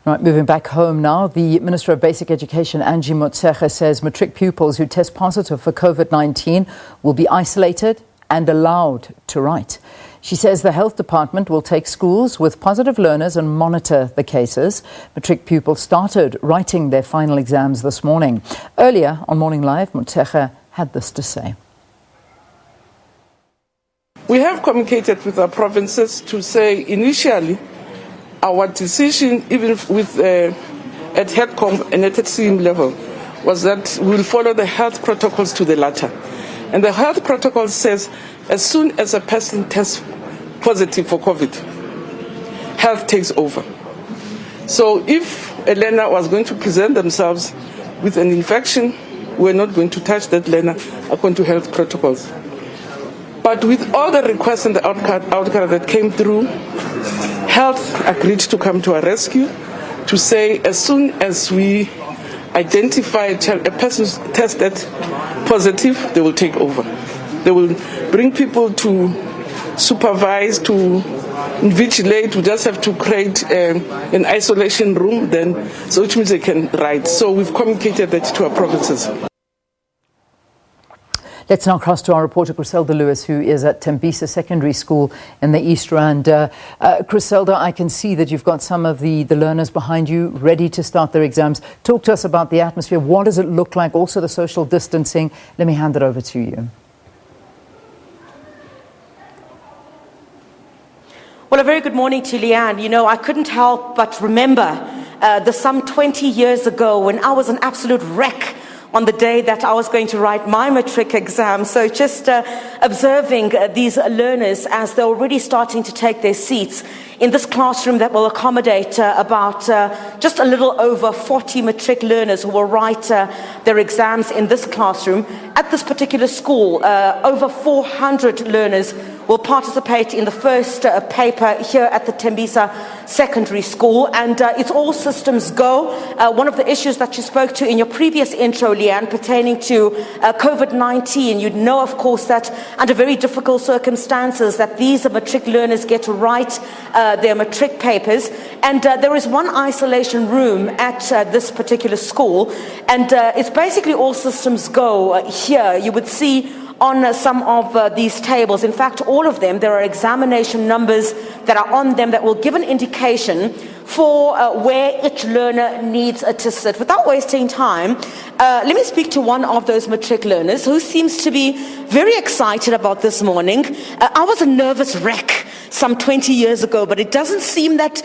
Right, moving back home now, the Minister of Basic Education, Angie Motshekga, says matric pupils who test positive for COVID-19 will be isolated and allowed to write. She says the health department will take schools with positive learners and monitor the cases. Matric pupils started writing their final exams this morning. Earlier on Morning Live, Motshekga had this to say. We have communicated with our provinces to say initially our decision, even with at HEDCOM and at team level, was that we will follow the health protocols to the letter. And the health protocol says as soon as a person tests positive for COVID, health takes over. So if a learner was going to present themselves with an infection, we're not going to touch that learner according to health protocols. But with all the requests and the outcome that came through, Health agreed to come to our rescue to say as soon as we identify a person tested positive, they will take over. They will bring people to supervise, to invigilate. We just have to create an isolation room then, so which means they can write. So we've communicated that to our provinces. Let's now cross to our reporter Chriselda Lewis, who is at Tembisa Secondary School in the East Rand. Chriselda, I can see that you've got some of the learners behind you ready to start their exams. Talk to us about the atmosphere. What does it look like? Also the social distancing. Let me hand it over to you. Well, a very good morning to Leanne. You know, I couldn't help but remember some 20 years ago when I was an absolute wreck on the day that I was going to write my matric exam. So just observing these learners as they're already starting to take their seats in this classroom that will accommodate about just a little over 40 matric learners who will write their exams in this classroom. At this particular school, over 400 learners will participate in the first paper here at the Tembisa Secondary School, and it's all systems go. One of the issues that you spoke to in your previous intro, Leanne, pertaining to COVID-19, you'd know, of course, that under very difficult circumstances that these matric learners get to write their matric papers, and there is one isolation room at this particular school, and it's basically all systems go here. You would see on some of these tables, in fact all of them, there are examination numbers that are on them that will give an indication for where each learner needs to sit. Without wasting time, let me speak to one of those matric learners who seems to be very excited about this morning. I was a nervous wreck some 20 years ago, but it doesn't seem that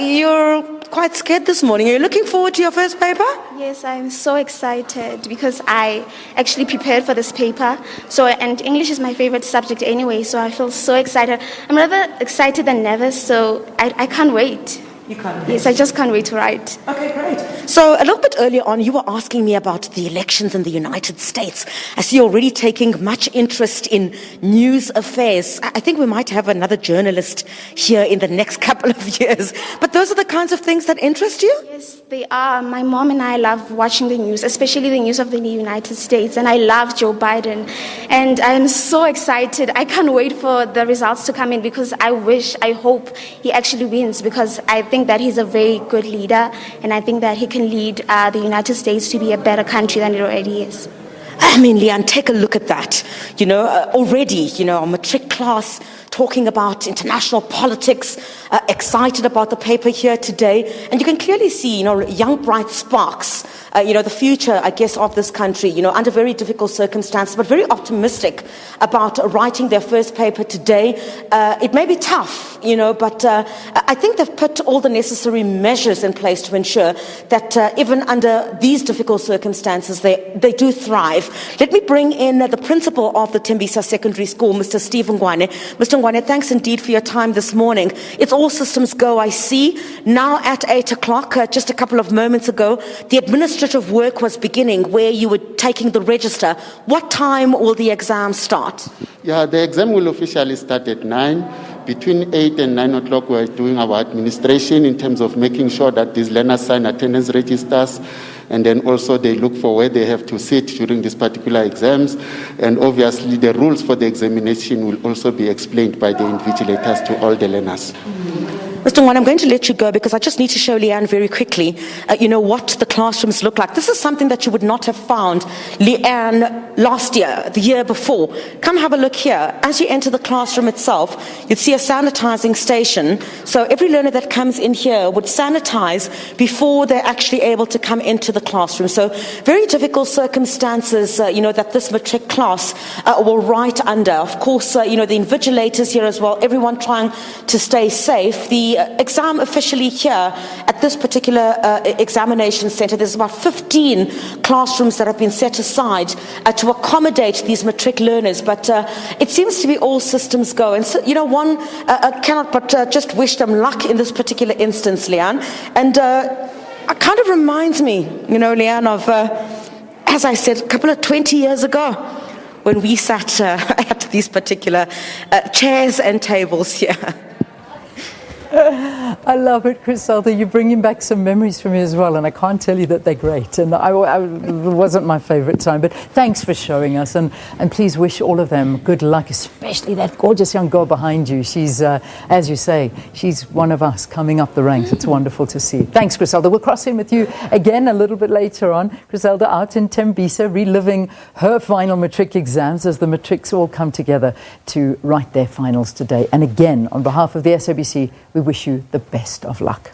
you're quite scared this morning. Are you looking forward to your first paper? Yes, I'm so excited because I actually prepared for this paper. And English is my favorite subject anyway, so I feel so excited. I'm rather excited than nervous, so I can't wait. You can't wait? Yes, I just can't wait to write. Okay, great. So a little bit earlier on, you were asking me about the elections in the United States. I see you're already taking much interest in news affairs. I think we might have another journalist here in the next couple of years. But those are the kinds of things that interest you? Yes, they are. My mom and I love watching the news, especially the news of the United States. And I love Joe Biden. And I'm so excited. I can't wait for the results to come in because I hope he actually wins, because I think that he's a very good leader, and I think that he can lead the United States to be a better country than it already is. I mean, Leanne, take a look at that. You know, already, a matric class talking about international politics, excited about the paper here today. And you can clearly see, young, bright sparks, the future, I guess, of this country, under very difficult circumstances, but very optimistic about writing their first paper today. It may be tough, but I think they've put all the necessary measures in place to ensure that even under these difficult circumstances, they do thrive. Let me bring in the principal of the Tembisa Secondary School, Mr. Steve Ngwane. Mr. Ngwane, thanks indeed for your time this morning. It's all systems go, I see. Now at 8 o'clock, just a couple of moments ago, the administrative work was beginning where you were taking the register. What time will the exam start? Yeah, the exam will officially start at 9. Between 8 and 9 o'clock, we're doing our administration in terms of making sure that these learners sign attendance registers, and then also they look for where they have to sit during these particular exams. And obviously, the rules for the examination will also be explained by the invigilators to all the learners. Mr. Ngwan, I'm going to let you go because I just need to show Leanne very quickly, what the classrooms look like. This is something that you would not have found, Leanne, last year, the year before. Come have a look here. As you enter the classroom itself, you'd see a sanitizing station. So every learner that comes in here would sanitize before they're actually able to come into the classroom. So very difficult circumstances, that this matric class will write under. Of course, the invigilators here as well, everyone trying to stay safe. The exam officially here at this particular examination centre, there's about 15 classrooms that have been set aside to accommodate these matric learners, but it seems to be all systems go. And so, one cannot but just wish them luck in this particular instance, Leanne. And it kind of reminds me, Leanne, of, as I said, a couple of 20 years ago when we sat at these particular chairs and tables here. I love it, Chriselda. You're bringing back some memories for me as well, and I can't tell you that they're great. And it wasn't my favorite time, but thanks for showing us, and please wish all of them good luck, especially that gorgeous young girl behind you. She's, as you say, she's one of us coming up the ranks. It's wonderful to see. Thanks, Chriselda. We'll cross in with you again a little bit later on. Chriselda out in Tembisa, reliving her final matric exams as the matrics all come together to write their finals today. And again, on behalf of the SABC, we wish you the best of luck.